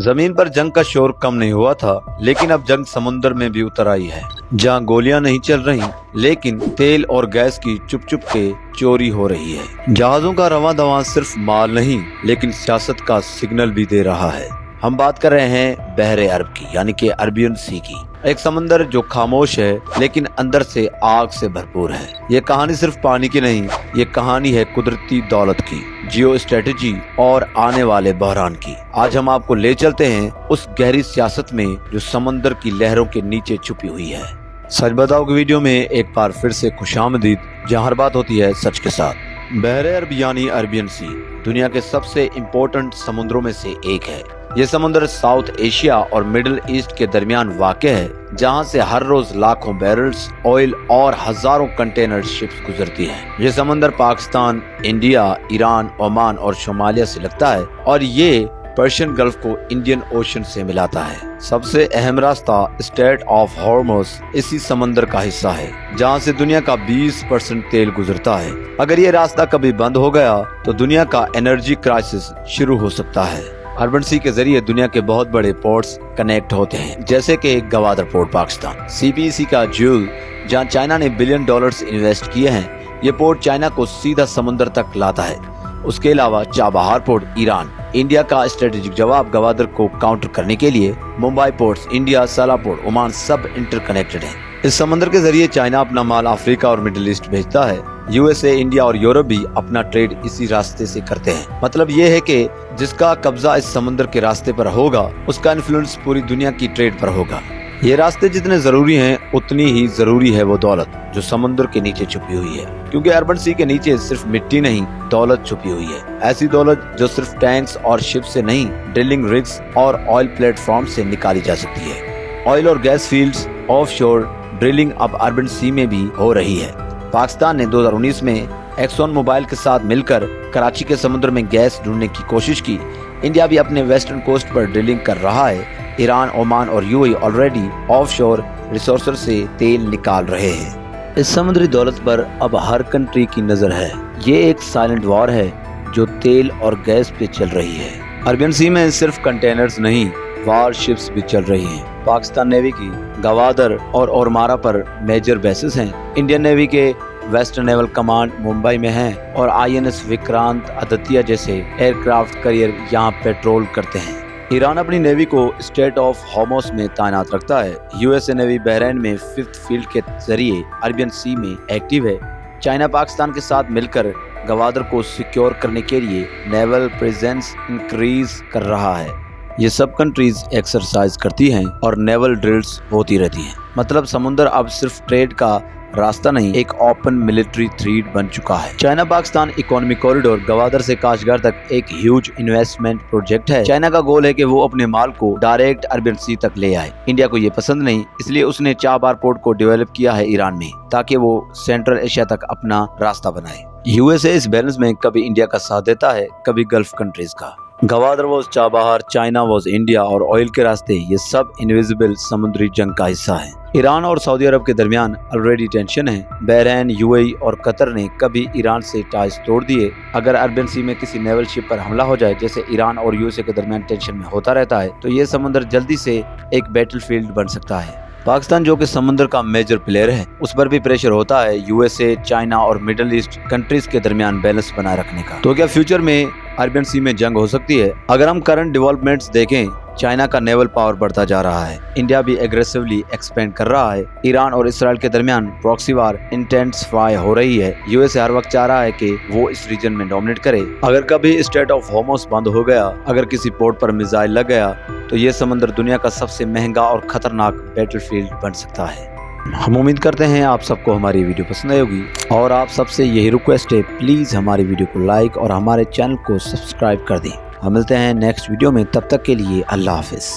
जमीन पर जंग का शोर कम नहीं हुआ था, लेकिन अब जंग समुद्र में भी उतर आई है, जहां गोलियां नहीं चल रही लेकिन तेल और गैस की चुप चुप के चोरी हो रही है। जहाजों का रवां दवां सिर्फ माल नहीं लेकिन सियासत का सिग्नल भी दे रहा है। हम बात कर रहे हैं बहरे अरब की, यानी कि अरबियन सी की, एक समंदर जो खामोश है लेकिन अंदर से आग से भरपूर है। ये कहानी सिर्फ पानी की नहीं, ये कहानी है कुदरती दौलत की, जियो स्ट्रेटेजी और आने वाले बहरान की। आज हम आपको ले चलते हैं उस गहरी सियासत में जो समंदर की लहरों के नीचे छुपी हुई है। सच बताओ कि वीडियो में एक बार फिर से खुशामदीद, जहाँ हर बात होती है सच के साथ। बहरे अरब यानी अरबियन सी दुनिया के सबसे इम्पोर्टेंट समुद्रों में से एक है। ये समुद्र साउथ एशिया और मिडिल ईस्ट के दरमियान वाक़ है, जहां से हर रोज लाखों बैरल्स ऑयल और हजारों कंटेनर शिप्स गुजरती हैं। ये समुद्र पाकिस्तान, इंडिया, ईरान, ओमान और सोमालिया से लगता है और ये पर्शियन गल्फ को इंडियन ओशन से मिलाता है। सबसे अहम रास्ता स्ट्रेट ऑफ हॉर्मुज़ इसी समंदर का हिस्सा है, जहां से दुनिया का 20% तेल गुजरता है। अगर ये रास्ता कभी बंद हो गया तो दुनिया का एनर्जी क्राइसिस शुरू हो सकता है। अरबियन सी के जरिए दुनिया के बहुत बड़े पोर्ट्स कनेक्ट होते हैं, जैसे कि गवादर पोर्ट पाकिस्तान, CPEC का ज्यूल जहां चाइना ने $1 बिलियन इन्वेस्ट किए हैं। ये पोर्ट चाइना को सीधा समंदर तक लाता है। उसके अलावा चाबहार पोर्ट ईरान, इंडिया का स्ट्रेटेजिक जवाब गवादर को काउंटर करने के लिए। मुंबई पोर्ट्स, इंडिया, साला पोर्ट, ओमान सब इंटरकनेक्टेड हैं। इस समंदर के जरिए चाइना अपना माल अफ्रीका और मिडिल ईस्ट भेजता है। USA, इंडिया और यूरोप भी अपना ट्रेड इसी रास्ते से करते हैं। मतलब ये है कि जिसका कब्जा इस समंदर के रास्ते पर होगा, उसका इन्फ्लुएंस पूरी दुनिया की ट्रेड पर होगा। ये रास्ते जितने जरूरी हैं, उतनी ही जरूरी है वो दौलत जो समुद्र के नीचे छुपी हुई है, क्योंकि अरबियन सी के नीचे सिर्फ मिट्टी नहीं, दौलत छुपी हुई है। ऐसी दौलत जो सिर्फ टैंक्स और शिप से नहीं, ड्रिलिंग रिग्स और ऑयल प्लेटफॉर्म से निकाली जा सकती है। ऑयल और गैस फील्ड्स, ऑफशोर ड्रिलिंग अब अरबियन सी में भी हो रही है। पाकिस्तान ने 2019 में एक्सॉन मोबाइल के साथ मिलकर कराची के समुद्र में गैस ढूंढने की कोशिश की। इंडिया भी अपने वेस्टर्न कोस्ट पर ड्रिलिंग कर रहा है। ईरान, ओमान और UAE ऑलरेडी ऑफशोर रिसोर्सेज से तेल निकाल रहे हैं। इस समुद्री दौलत पर अब हर कंट्री की नजर है। ये एक साइलेंट वॉर है जो तेल और गैस पे चल रही है। अरबियन सी में सिर्फ कंटेनर्स नहीं, वार शिप्स भी चल रही हैं। पाकिस्तान नेवी की गवादर और ओरमारा पर मेजर बेसेस हैं। इंडियन नेवी के वेस्टर्न नेवल कमांड मुंबई में है और INS विक्रांत, आदित्य जैसे एयरक्राफ्ट कैरियर यहाँ पेट्रोल करते हैं। ईरान अपनी नेवी को स्ट्रेट ऑफ हॉर्मुज़ में तैनात रखता है। USA नेवी बहरीन में 5th फील्ड के जरिए अरबियन सी में एक्टिव है। चाइना पाकिस्तान के साथ मिलकर गवादर को सिक्योर करने के लिए नेवल प्रेजेंस इंक्रीज कर रहा है। ये सब कंट्रीज एक्सरसाइज करती हैं और नेवल ड्रिल्स होती रहती हैं। मतलब समुद्र अब सिर्फ ट्रेड का रास्ता नहीं, एक ओपन मिलिट्री थ्रेट बन चुका है। China Pakistan economic corridor Gwadar से काशगार तक एक ह्यूज इन्वेस्टमेंट प्रोजेक्ट है। चाइना का गोल है कि वो अपने माल को डायरेक्ट अरबियन सी तक ले आए। इंडिया को ये पसंद नहीं, इसलिए उसने चाबहार पोर्ट को डेवलप किया है ईरान में, ताकि वो सेंट्रल एशिया तक अपना रास्ता बनाए। USA इस बैलेंस में कभी इंडिया का साथ देता है, कभी गल्फ कंट्रीज का। Gwadar was Chabahar, China was India और ऑयल के रास्ते, ये सब इनविजिबल समुद्री जंग का हिस्सा है। ईरान और सऊदी अरब के दरमियान ऑलरेडी टेंशन है। बहरीन, UAE और कतर ने कभी ईरान से टाइज तोड़ दिए। अगर अरबियन सी में किसी नेवल शिप पर हमला हो जाए, जैसे ईरान और USA के दरमियान टेंशन में होता रहता है, तो ये समुद्र जल्दी से एक बैटलफील्ड बन सकता है। पाकिस्तान जो कि समुद्र का मेजर प्लेयर है, उस पर भी प्रेशर होता है USA, चाइना और मिडिल ईस्ट कंट्रीज के दरमियान बैलेंस बनाए रखने का। तो क्या फ्यूचर में अरबियन सी में जंग हो सकती है? अगर हम करंट डेवलपमेंट्स देखें, चाइना का नेवल पावर बढ़ता जा रहा है। इंडिया भी एग्रेसिवली एक्सपेंड कर रहा है। ईरान और इसराइल के दरमियान प्रॉक्सी वार इंटेंसिफाई हो रही है। USA हर वक्त चाह रहा है कि वो इस रीजन में डोमिनेट करे। अगर कभी स्ट्रेट ऑफ हॉर्मुज़ बंद हो गया, अगर किसी पोर्ट पर मिसाइल लग गया, तो ये समुद्र दुनिया का सबसे महंगा और खतरनाक बैटलफील्ड बन सकता है। हम उम्मीद करते हैं आप सबको हमारी वीडियो पसंद आई होगी और आप सबसे यही रिक्वेस्ट है, प्लीज हमारी वीडियो को लाइक और हमारे चैनल को सब्सक्राइब कर दें। हम मिलते हैं नेक्स्ट वीडियो में, तब तक के लिए अल्लाह हाफिज।